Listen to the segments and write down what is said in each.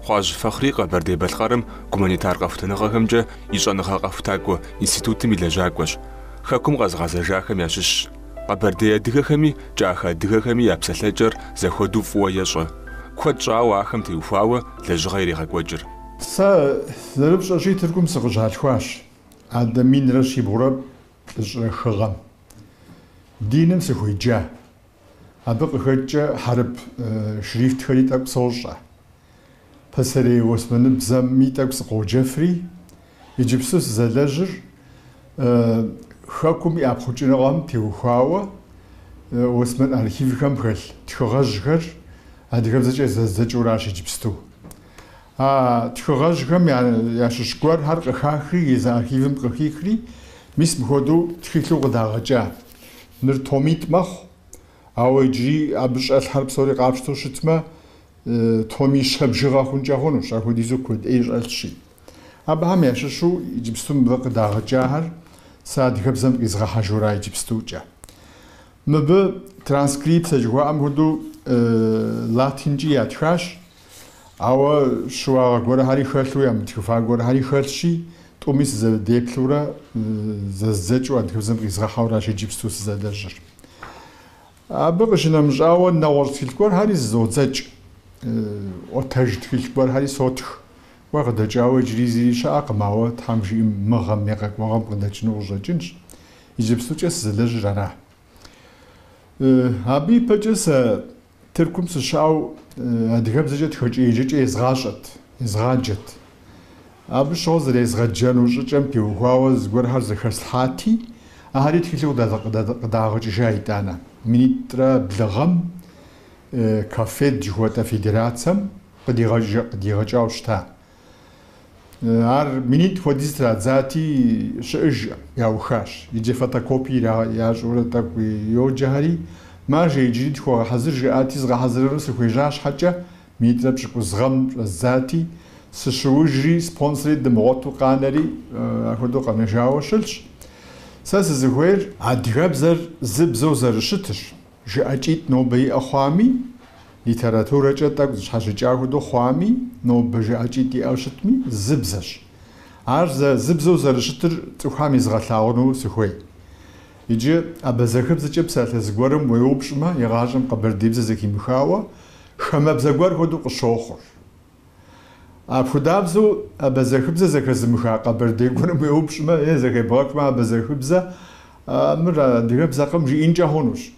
Хъуажь Фахри Къэбэрдей-Балъкъэрым гуманитар къэхутыныгъэхэмкӏэ ищӏэныгъэ къэхутакӏуэ институтым и лэжьакӏуэщ. Хэкум къэзгъэзэжахэм ящыщщ. Къэбэрдей адыгэхэми кӏахэ адыгэхэми я псалъэкӏэр зэхуэдэу фӏыуэ ещӏэ. Куэд щӏауэ ахэм теухуауэ лэжьыгъэ ирегъэкӏуэкӏыр. Сэ зэрыпщӏэщи Тыркум сыкъыщалъхуащ. Адэ минрэ щибгъурэ плӏыщӏрэ хыгъэм. Диным сыхуеджа. Абы къыхэкӏкӏэ хьэрып шрифтхэри тӏэкӏу сощӏэ. Пасэрей уэсмэныбзэми тӏэкӏу сыкъоджэфри, иджыпсту сызэлэжьыр хэкум и ӏэпхъукӏыныгъэм теухуауэ Осман архивхэм хэлъ тхыгъэжьхэр адыгэбзэкӏэ зэзэкӏыуращ иджыпсту. Тхыгъэжьхэм ящыщ гуэрхэр къыхахри, езы архивым къыхихри, мис мыхуэдэу тхылъу къыдагъэкӏа. Мыр томитӏ мэхъу, ауэ иджыри абы щӏэлъхьэр псори къапщтэу щытмэ, томи щэбжыгъэ хъункӏэ хъунущ, апхуэдизу куэд ӏей щӏэлъщи. Абыхэм ящыщу иджыпсту мыбы къыдагъэкӏахэр сэ адыгэбзэм къизгъэхьэжурэ иджыпстукӏэ. Мыбы транскрипцэ жыхуаӏэм хуэдэу латинкӏи ятхащ, ауэ щыуагъэ гуэрхьэри хэлъу, ямытхыфа гуэрхьэри хэлъщи, тӏуми сызэрыдеплъурэ зэзэкӏыу адыгэбзэм къизгъэхьэуращ иджыпсту сызэлэжьыр. Абы къыщынэмыщӏауэ нэгъуэщӏ тхылъ гуэрхьэри зызодзэкӏ, ӏуэтэж тхылъ гуэрхьэри сотх. Уэ къыдэкӏауэ иджыри зыри щыӏэкъым, ауэ Тхьэм жиӏэм мыгъэм е къэкӏуэгъэм къыдэкӏыну къыщӏэкӏынщ. Иджыпстукӏэ сызэлэжьыр ара. Абы ипэкӏэ сэ Тыркум сыщыӏэу адыгэбзэкӏэ тхэкӏиеджэкӏэ езгъаджэт. Абы щыгъуэ зэрезгъэджэну щӏыкӏэм теухуауэ зыгуэрхэр зэхэслъхьати, ахьэри тхылъу къыдагъэкӏыжа итӏанэ. Минитӏрэ блыгъэм кафед жыхуэтӏэ федерацием къыдигъэкӏауэ щыта. Ар минит хуэдиз традзати щыӏыж яухащ. Иджы фотокопие ящӏурэ тӏэкӏу йоджэхэри, мажэ иджыри тхуэгъэхьэзыр жиӏати, згъэхьэзырыну сыхуежьа щхьэкӏэ минитӏрэ пщыкӏузгъэм щӏэздзати, сыщыужри спонсори дымыгъуэту къанэри апхуэдэу къэнэжауэ щылъщ. Сэ сызыхуейр адыгэбзэр зыбзэу зэрыщытыр. Жыӏэкӏитӏ нобэ иӏэ хъуами, литературэкӏэ тӏэкӏу зыщхьэщыкӏа хуэдэу хъуами, нобэ жыӏэкӏитӏ иӏэу щытми, зыбзэщ. Ар зыбзэу зэрыщытыр цӏыхухэм езгъэлъагъуну сыхуей. Иджы абазэхыбзэкӏэ псалъэ зыгуэрым уеупщӏмэ, игъащӏэм къэбэрдейбзэ зэхимыхауэ, хамэбзэ гуэр хуэдэу къыщохъур. Апхуэдабзэу абазэхыбзэ зэхэзымыха къэбэрдей гуэрым уеупщӏмэ, зэхебгъэхмэ абазэхыбзэ, мыр адыгэбзэкъым жиӏинкӏэ хъунущ.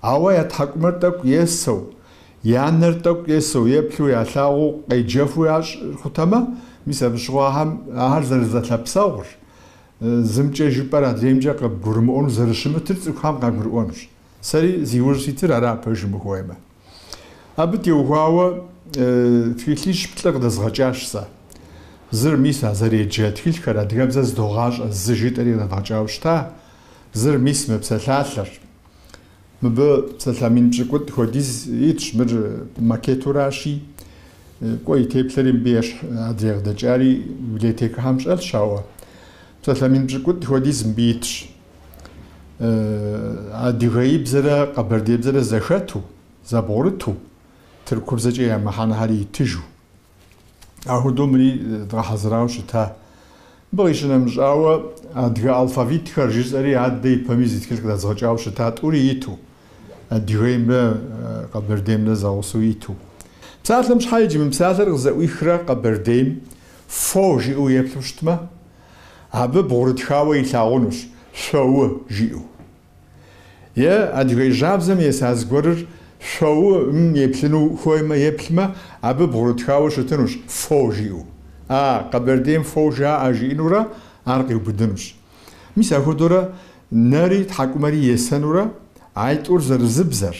Ауэ я тхьэкӏумэр тӏэкӏу есэу, я нэр тӏэкӏу есэу, еплъу ялъагъуу къеджэфу хъутэмэ, мис абы щыгъуэхэм ахэр зэрызэлъэпсэур, зымкӏэ жыпӏэр адреймкӏэ къыбгурымыӏуэну зэрыщымытыр цӏыхухэм къагурыӏуэнущ. Сэри зи ужь ситыр ара пэжым ухуеймэ. Абы теухуауэ тхылъищ плӏы къыдэзгъэкӏащ сэ. Зыр мис а зэреджэ тхылъхэр адыгэбзэ здогъащӏэ зы житӏэри къыдэдгъэкӏауэ щыта, зыр мис мыпсэлъалъэр. Мыбы псалъэмин пщыкӏутӏ хуэдиз итщ, мыр макетуращи, кӏуэ и теплъэри мыбы адрей къыдэкӏари библиотекэхэм щӏэлъщ, ауэ псалъэмин пщыкӏутӏ хуэдиз мыбы итщ. Адыгэибзэрэ къэбэрдейбзэрэ зэхэту, зэбгъурыту, тыркубзэкӏэ я мыхьэнэхьэри итыжу. Ахуэдэу мыри дгъэхьэзырауэ щыта. Мыбы къищынэмыщӏауэ адыгэ алфавитхэр жысӏэри адэ ипэми зи тхылъ къыдэзгъэкӏауэ щыта, тӏури иту. Адыгеймрэ къэбэрдеймрэ зэгъусэу иту. Псалъэм щхьэ иджы мы псалъэр къызэӏуихрэ къэбэрдейм фо жиӏэу еплъу щытмэ, абы бгъурытхауэ илъагъунущ, шъоу жиӏэу. Е адыгей жабзэм еса зыгуэрыр шъоу еплъыну хуеймэ, еплъмэ, абы бгъурытхауэ щытынущ, фо жиӏэу. Къэбэрдейм фо жаӏэ жиӏэнурэ ар къиубыдынущ. Мис апхуэдэурэ нэри тхьэкӏумэри есэнурэ ай тӏур зэрызыбзэр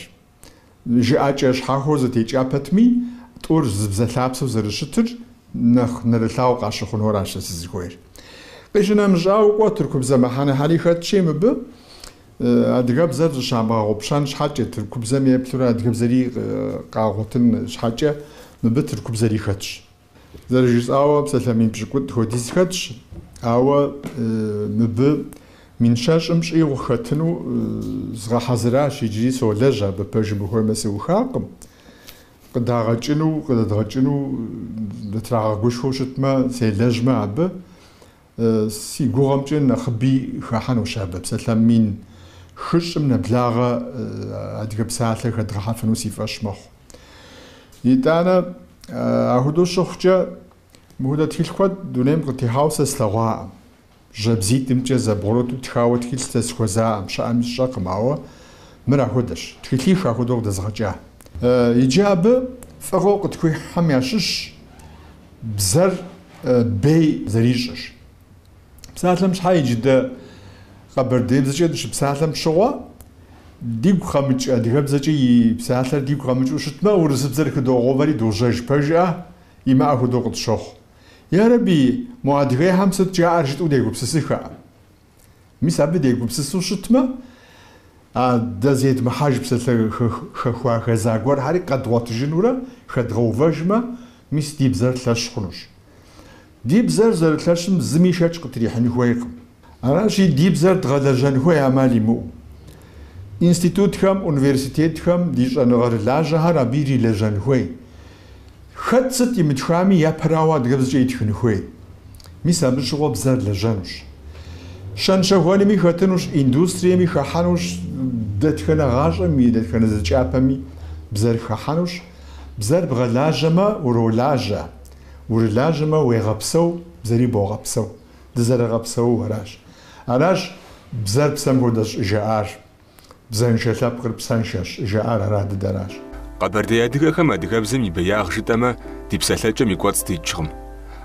жыӏэкӏэ щхьэхуэу зэтекӏа пэтми, тӏур зыбзэ лъапсэу зэрыщытыр нэхъ нэрылъагъуу къащыхъуну аращ сэ сызыхуейр. Къищынэмыщӏауэ кӏуэ тыркубзэ мыхьэнэхьэри хэтщи мыбы, адыгэбзэр зыщамыгъэгъупщэн щхьэкӏэ, тыркубзэм еплъурэ адыгэбзэри къагъуэтын щхьэкӏэ, мыбы тыркубзэри хэтщ. Зэрыжысӏауэ псалъэмин пщыкӏутӏ хуэдиз хэтщ, ауэ мыбы мин щэщӏым щӏигъу хэтыну згъэхьэзыращ, иджыри солэжь абы пэжым ухуеймэ сыухакъым. قدغتشنو لتراغوشو شتما سيلجما عبه سي غوغمجن نخبي خاحنو شابه بسلام مين خش من بلاغه ادغ بساعه خدغه فنوسي فاشمخ يتانا اهدو شخجه مودا تيلخد دونيم قتي هاوس سلاوا جبزيت مجه زبورو تخاوت كيلتس خوزا مشا مشاق ماو مراهودش تخيلي خاخدو دزغجا يجاب فروق تكوي حمياشش بزر بي زريجش بسالم شحال جدا خبر ديب زجدش بسالم شوا ديب خمج ادغب زجي بسالر ديب خمج وشتما ورس بزر كدو غوبري دوجاج بجا يما اخدو قد شخ يا ربي مو ادغي همسه جا ارجت وديغو بسسخا مساب ديغو بسسو شتما دزيد محاج بسل خخوا خزاغور هاري قدوات جنورا خدغوفجما مس ديب زر تلاشخنوش ديب زر تلاشم زميشاش قطري حني هويقم راشي ديب زر تغدجن هو عمالي مو انستيتوت خام اونيفرسيتيت خام ديج انغر لاجا هارا بيري لجن هوي خدست يمتخامي يا براوا دغبز جيت خن هوي مساب شغو بزر لجنوش شان شهواني مي خاتنوش اندستري مي خحانوش دتخنا غاجه مي دتخنا زچاپمي بزر خحانوش بزر بغلاجما ورولاجا ورلاجما ويغبسو بزري بوغبسو دزر غبسو وراش اراش بزر بسمو دش جار بزن شتاب قرب سانشش جار راد دراش قبردي ادغخم ادغبزم يبياغ شتما ديبسالچم يقوتستيچخم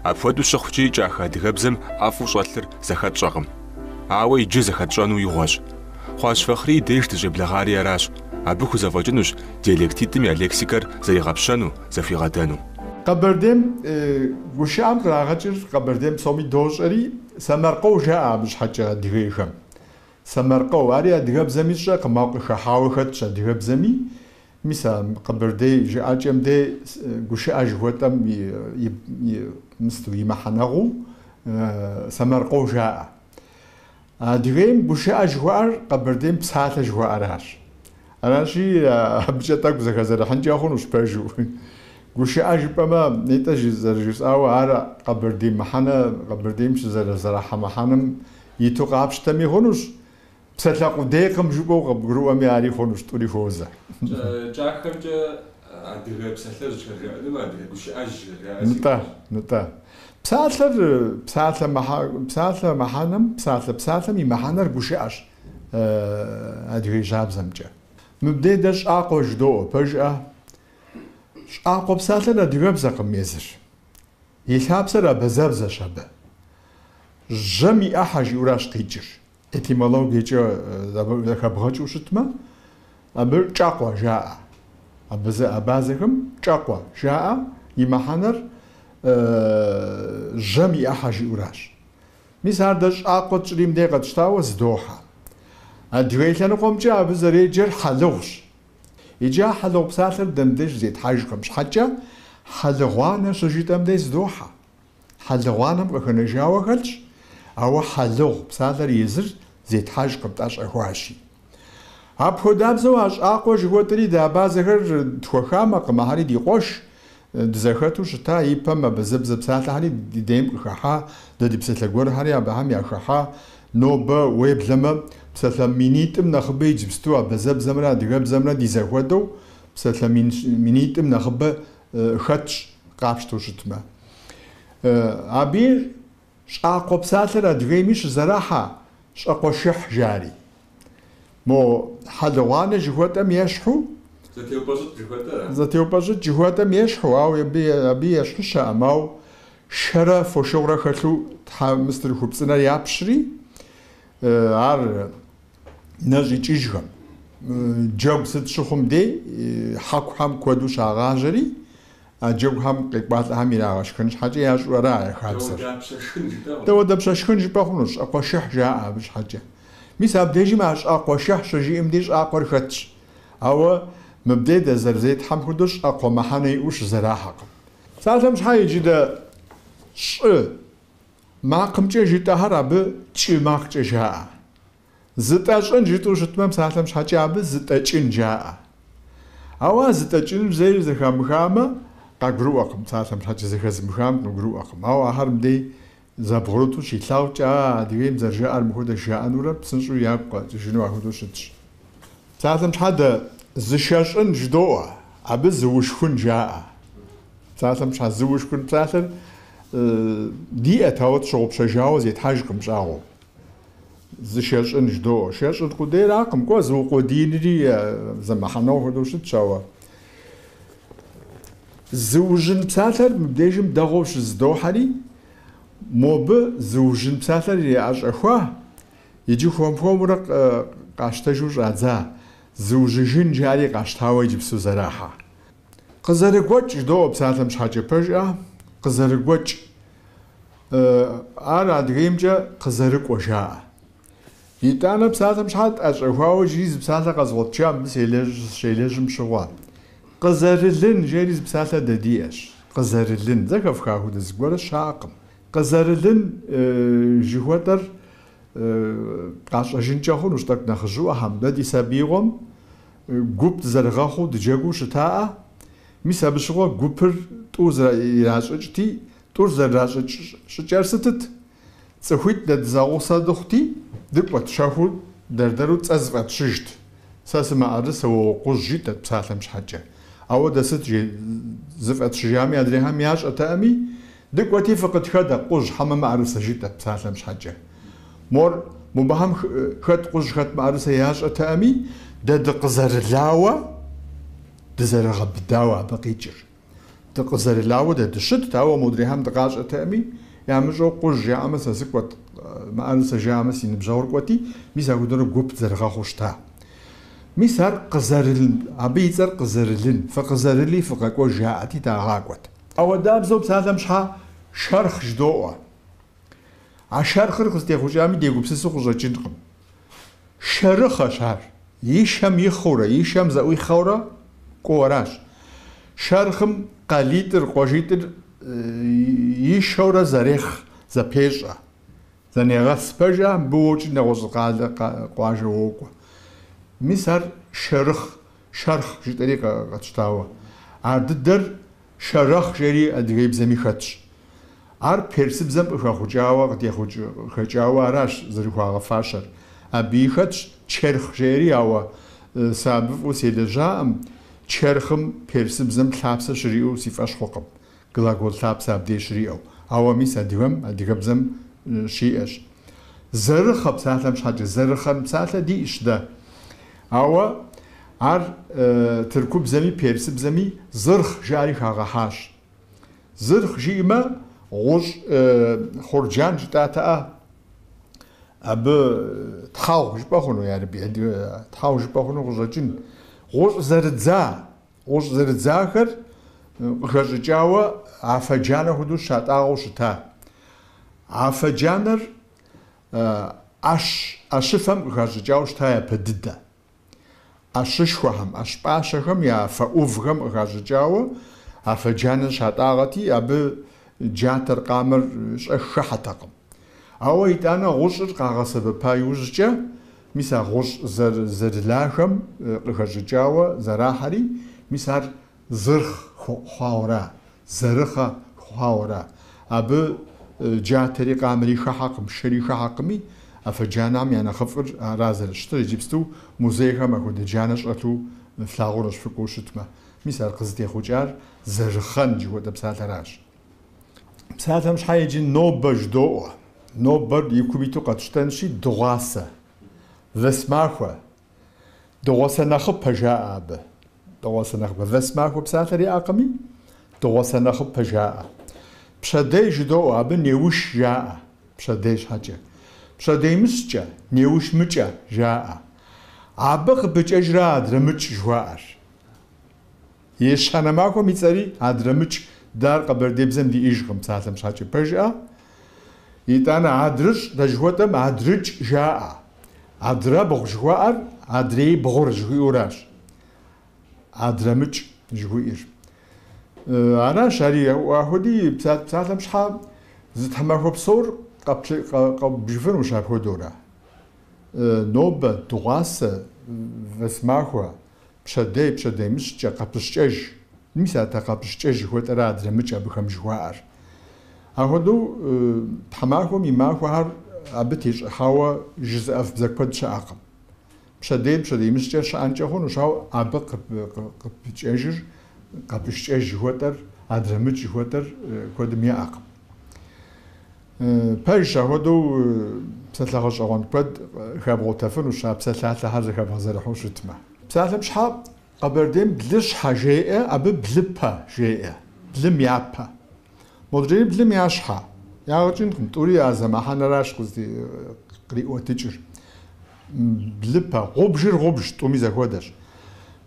افودو شخچي جاخ ادغبزم افو شالر زخات شغم اوي جزخات شانو يغواش خواش فخري ديش تجبلغاري راش ابو زواجنوش ديالكتيتم يا لكسيكر زي غبشانو زفي غدانو قبردم وشام راغجر قبردم سومي دوجري سمرقو جاء مش حاجه دغيخم سمرقو اريا دغبزمي شق موقع حاوخت دغبزمي مثلا قبردي جاء دي غشا اجوتم مستوي محنغو سمرقو جاء دغيم بوشا اجوار قبردم بساعه جوارش راشي بجتك بزكازر حنجا خونوش برجو غشا اجبما نيتاج زرجس او ارا قبردي محنا قبرديم شزر زراحه محنم يتوقابش تمي خونوش بسلاقو ديقم جوبو قبرو امي اري خونوش توري فوزا جاكم جا ادغ بسلر جرا ما ادغ غشا اج نتا بسالة محنم بسالة مي محنر غشا اج ادغ جاب زمجا مبديدش اقو جدو بجا اقو بسالة ادغ بزقم يزر يلابسر بزبز شبه جمي احاج وراش قيجر اتيمولوجيا خبرج وشتما ابر چاقوا جاء ابازكم چاقوا جاء يمحنر جمي احاج وراش مساردش اقو تشريم دقه تشتاوز دوحه ادويلن قومجا بزري جر حلوش يجا حلو بساتر دمدش زيت حاجكم حاجه حلوانه شجيتم ديز دوحه حلوانم كنا جاوخلش او حلو بساتر يزر زيت حاجكم تاش اخواشي ابو دابزواج اقو جوتري دابازغر توخامه قمهاري دي قوش دزخاتو شتا يبما بزبزب ساتر هاري ديم خها ددي بساتلغور هاري ابهم يا خها نوبا ويب لما بساتلا مينيتم نخبي جبستو بزب زمرا دغب زمرا دي زخودو بساتلا مينيتم نخبه خاتش قابشتو شتما ابير شاقو بساتلا دغيميش زراحه شاقو شح جاري مو حدوانه جهوتم يشحو زاتيو باجت جهوتم يشحو او يبي يشحشا ماو شرف وشغره خلو مستر خوبسنا يابشري ار نجي تيجهم جوب ست شخم دي حق هم كودوش اغاجري جوب هم قبات هم يراغش كنش حاجه ياش ورا خالصر تو دبش شخنج بخنوش اقوا شح جاء بش حاجه مساب ديجي ماش اقوا شح شجي امديش اقوا خدش او مبدأ زرزيت حم خدوش اقوا محني وش زراحه ساعه مش حاجه ده ش ما قمتي جيت هرب تشي ما جاء زتاشن جيتو شتمم ساعتم شحاجه اب زتاچين جاء أواز تأجل زي زخام خامة قاقرو أقم ساعتهم حاجة زخام خام قاقرو أقم أو أهرم دي زبغرتو شي تلاوجا ديم زرجاء المخود الشاء نورا بسنشو يابقى تشنو أخدو شتش ساعتهم حدا زشاشن جدوء أبز وشكون جاء ساعتهم حدا زوشكون ساعتهم دي أتاوت شغب شجاوز يتحاجكم شاغو زشاشن جدوء شاشن قدير أقم كواز وقودين دي زما حنو خدو شتشاوا زوجن بساتر مبديجم داغوش زدو حالي موب زوجن بساتر يعش أخواه يجي خوام ورق قاشتجوش عزا زوجين جاري قاشتاوي يجبسو زراحة قزرقوش دو بساتر مش حاجة برجع قزرقوش أنا دقيمجا قزرقوشا يتانا بساتر مش حاجة أخواه جيز بساتر قزغط شام بس يليج مشغوان قزرلن جاريز بساتر دديش قزرلن ذاك فخاهو دزقوار الشاقم قزرلن جهوتر قاشجين جاخون وشتاك نخجو أهم دادي سابيغم قوبت زرغاخو دجاقو شتاء ميسا بشغو قوبر توز يراجعتي توز راجعت شجارستت تسويت داد زاغو صادختي دقوة شاهو دردرو تزفت شجت ساسما أرس هو قوجيت بساتر مش حاجة أو دست زفت شجامي أدريها مياش أتأمي دقوتي فقط خد قوج حمام عرس جيت بساتر مش حاجة مور مبهم خد قوج خد معرس ياش أتأمي دد قزر لاوة دزر غبداوة بقيتشر دقزر لاوة دد شد تاوة مدريهم دقاش أتأمي يعمجو قوج جامس سكوت معرس جامس ينبجور قوتي ميسا قدر قوب زرغا خوشتا ميسار قزرلن عبيزر قزرلن فقزرلي فقاكو جاعتي تاغاقوت أو دابزو بساتر مشحا شرخ جدوء عشر خرق دي خوجامي دي غبسسو خوجا جنقم شرخ شهر يشم يخورا يشم زاوي خورا قوراش شرخم قليتر قوجيتر يشورا زريخ زبيجا زنيغس بجا بوج نغوز قواجا ووقوا ميسار شرخ جيتري قاتشتاوا عددر شرخ جري ادغيب زمي خاتش ار بيرسبزم بخوجاوا قدي خوجاوا راش زرخوا غفاشر ابي خاتش چرخ جري او سبب وسيدجا چرخم بيرسبزم ثابس شريو سيفاش خوقم غلاغول ثابس ابدي شريو او ميسا ديغبزم شيئش زرخ بساتم شحاجه زرخم بساته دي اشدا او ار تركب زمي بيرسبزمي زرخ جاري خاغحاش زرخ جيما غوش خرجان جتاتا اب تخاو جباخونو يعني بيدي تخاو جباخونو غوجين غوش زردزا خر خرجاوا عفجانا هدو شاطاو شتا عفجانر اشفم خرجاو شتا بددا اششوهم اشباشهم يا فاوفهم خرجاوا عفجانا شاطاغتي اب جاتر قامر شحتقم او يتانا غوش قاغسب بايوججا ميسا غوش زرلاخم خرجاوا زراحري ميسار زرخ خاورا زرخه خاورا اب جاتري قامري خحقم شري خحقمي افجانام يعني خفر رازل شتري جبستو موزيكا ما كنت جانش اتو فلاغورش فكوشتما ميسار قزتي خوجار زرخن جوا دبساتراش بساتهم مش حيجي نوبر جدوء نوبر يكوبيتو قاتشتنشي دوغاسة وسماخوة دوغاسة نخب بجاء اب دوغاسة نخب وسماخوة بساتري اقمي دوغاسة نخب بجاء بشدي جدوء اب نيوش جاء بشديش حاجة بشدي مسجا نيوش مجا جاء عبق بجاجرا درمج جوار يشانا ماكو ميتساري درمج دار قبر ديبزم دي إيجغم ساتم شاچه برجع يتانا عدرج دجوتم عدرج جاء عدرا بغجوار عدري بغور جويوراش عدرمج جوير أنا شاري واحدي ساتم شحاب زت حماكو بصور قبل بجفن وشاب هدورا نوب دوغاس وسماكو пщэдей мыщкӏэ къэпыщкӏэж, мис ата къэпыщкӏэж жыхуэтӏэрэ адрэмыкӏ абыхэм жыхуаӏэр. Ахуэдэу тхьэмахуэм и махуэхьэр абы тещӏыхьауэ жызыӏэф бзэ куэд щыӏэкъым. Пщэдей мыщкӏэр щыӏэнкӏэ хъунущ, ауэ абы къыпыкӏэжыр, къэпыщкӏэж жыхуэтӏэр, адрэмыкӏ жыхуэтӏэр куэдым иӏэкъым. Пэжщ ахуэдэу псалъэ гъэщӏэгъуэн куэд хэбгъуэтэфынущ а псалъалъэхьэр зэхэбгъэзэрыхьу щытмэ. Псалъэм щхьэ Къэбэрдейм блыщхьэ жеӏэ, абы блыпэ жеӏэ, блым япэ. Модрейм блым ящхьэ. Ягъэкӏынкъым, тӏури а зэмыхьэнэращ къриӏуэтыкӏыр. Блыпэ, гъубжыр гъубж, тӏуми зэхуэдэщ.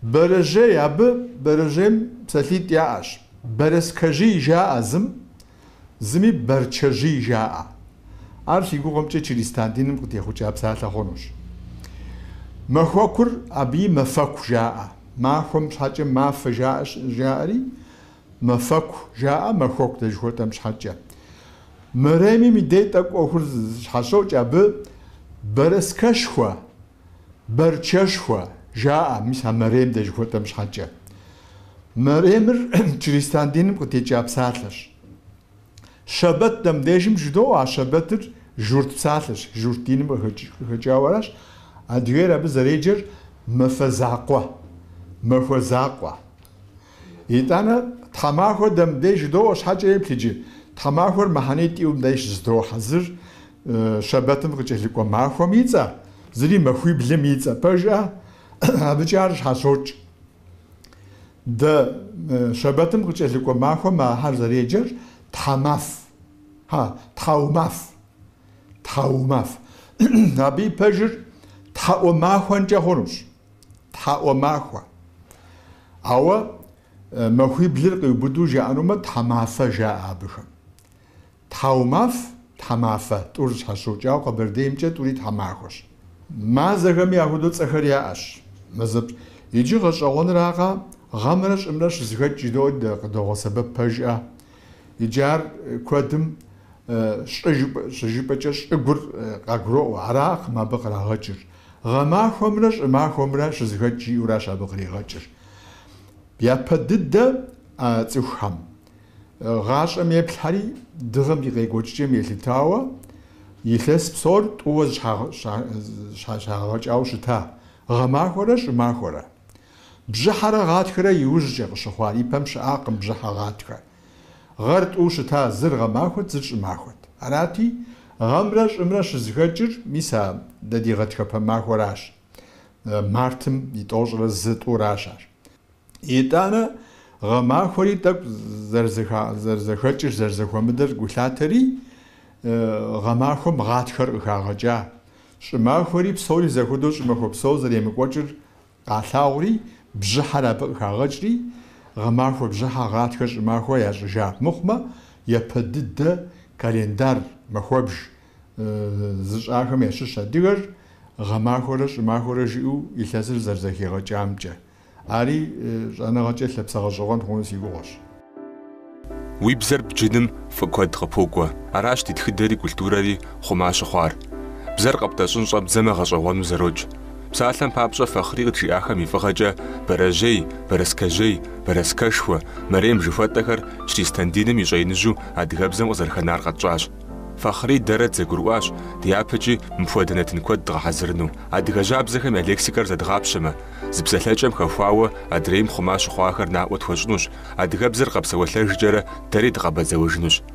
Бэрэжьей, абы бэрэжьейм псалъитӏ яӏэщ. Бэрэскэжий жаӏэ зым, зыми бэрчэжий жаӏэ. Ар си гугъэмкӏэ Чилистан диным къытехъукӏа псалъэ хъунущ. Махуэкур абыи мафэку жаӏэ. Махуэм щхьэкӏэ мафэ жаӏэри, мафэку жаӏэ, махуэку дэжыхуэтӏэм щхьэкӏэ. Мэремым и дей тӏэкӏу ӏуэхур щхьэщокӏ, абы бэрэскэшхуэ, бэрчэшхуэ жаӏэ, мис а мэрем дэжыхуэтӏэм щхьэкӏэ. Мэремыр Чилистан диным къытекӏа псалъэщ. Шэбэт дэмдежым жыдоӏуэ, а щэбэтыр журт псалъэщ, журт диным къыхэкӏауэ аращ. Адыгейр абы зэреджэр мафэзакъуэ, махуэзакъуэ. ИтӀанэ тхьэмахуэ дэмдеж жыдоӏуэ щхьэкӏэ еплъыджи, тхьэмахуэр мыхьэней тӏиум деж здохьэ. Зыр щэбэтым къыкӏэлъыкӏуэ махуэм и цӏэ, зыри махуиблым и цӏэ пэжӏэ, абыкӏэ ар щхьэщокӏ. Щэбэтым къыкӏэлъыкӏуэ махуэм ахьэр зэреджэр тхьэмаф, тхьэумаф. Абы и пэжыр тхьэӏуэмахуэнкӏэ хъунущ. Тхьэӏуэмахуэ. Ауэ махуиблыр къиубыду жаӏэнумэ, тхьэмафэ жаӏэ абыхэм. Тхьэумаф, тхьэмафэ, тӏур щхьэщокӏауэ къэбэрдеймкӏэ тӏури тхьэмахуэщ. Мазэхэми ахуэдэу цӏэхэр яӏэщ. Иджы гъэщӏэгъуэнракъэ, гъэмрэ щӏымрэ щызыхэкӏ жыдоӏуэ къыдогъэсэбэп пэжӏэ. Иджы ар куэдым щӏыжыпӏэкӏэ щӏыгур къагуроӏуэ, аракъым абы кърагъэкӏыр. Гъэмахуэмрэ щӏымахуэмрэ щызыхэкӏ жиӏэуращ абы къригъэкӏыр. Япэ дыдэ цӏыхухэм гъащӏэм еплъхьэри дыгъэм и къекӏуэкӏкӏэм елъытауэ илъэс псор тӏууэ щагъэкӏауэ щыта. Гъэмахуэрэ щӏымахуэрэ. Бжьыхьэрэ гъатхэрэ иужькӏэ къыщыхъуар, и пэм щыӏакъым бжьыхьэ гъатхэ. Гъэр тӏуу щыта, зыр гъэмахуэт, зыр щӏымахуэт. Арати, гъэмрэ щӏымрэ щызыхэкӏыр мис а дэ ди гъатхэпэ махуэращ. Мартым и тӏощӏрэ зы тӏуращ ар. ИтӀанэ гъэмахуэри тӏэкӏу зэрызэхэкӏыр, зэрызэхуэмыдэр гулъатэри, гъэмахуэм гъатхэр къыхагъэкӏа. Щӏымахуэри псори зэхуэдэу щӏымахуэ псо зэремыкӏуэкӏыр къалъагъури, бжьыхьэр абы къыхагъэкӏри, гъэмахуэ, бжьыхьэ, гъатхэ, щӏымахуэ ящӏыжа. Мыхъумэ, япэ дыдэ календар махуэбж зыщӏахэм ящыщ адыгэр гъэмахуэрэ щӏымахуэрэ жиӏэу илъэсыр зэрызэхегъэкӏамкӏэ. Ари щӏэныгъэкӏэ лъэпсэгъэщӏэгъуэн хъуну си гугъэщ. Уи бзэр бджыным фӏы куэд къыпокӏуэ. Аращ ди тхыдэри культурэри хъума щыхъуар. Бзэр къэптӏэщӏынщӏэ бзэмэ гъэщӏэгъуэну зэрокӏ. Псалъэм папщӏэ фэхъри къыджиӏахэм и фӏыгъэкӏэ бэрэжьей, бэрэскэжьей, бэрэскэшхуэ, мэреем жыхуэтӏэхэр Чилистан диным и щӏэиныжьу адыгэбзэм къызэрыхэнар къэтщӏащ. Фэхъри дэрэт зэгурыӏуащ ди япэкӏи мыпхуэдэ нэтын куэд дгъэхьэзырыну. Адыгэ жабзэхэм я лексикэр зэдгъапщэмэ, зы псалъэкӏэм хэхуауэ адрейм хъума щыхъуахэр наӏуэ тхуэщӏынущ, адыгэбзэр къэпсэуэлъэжкӏэрэ дэри дгъэбэдзэуэжынущ.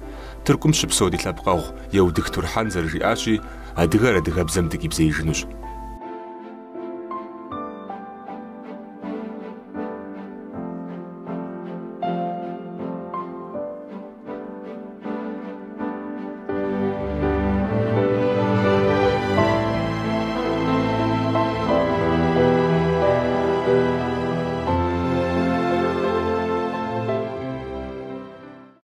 Тыркум щыпсэу ди лъэпкъэгъу Еудых Турхьэн зэрыжиӏащи, адыгэр адыгэбзэм дыкъибзеижынущ.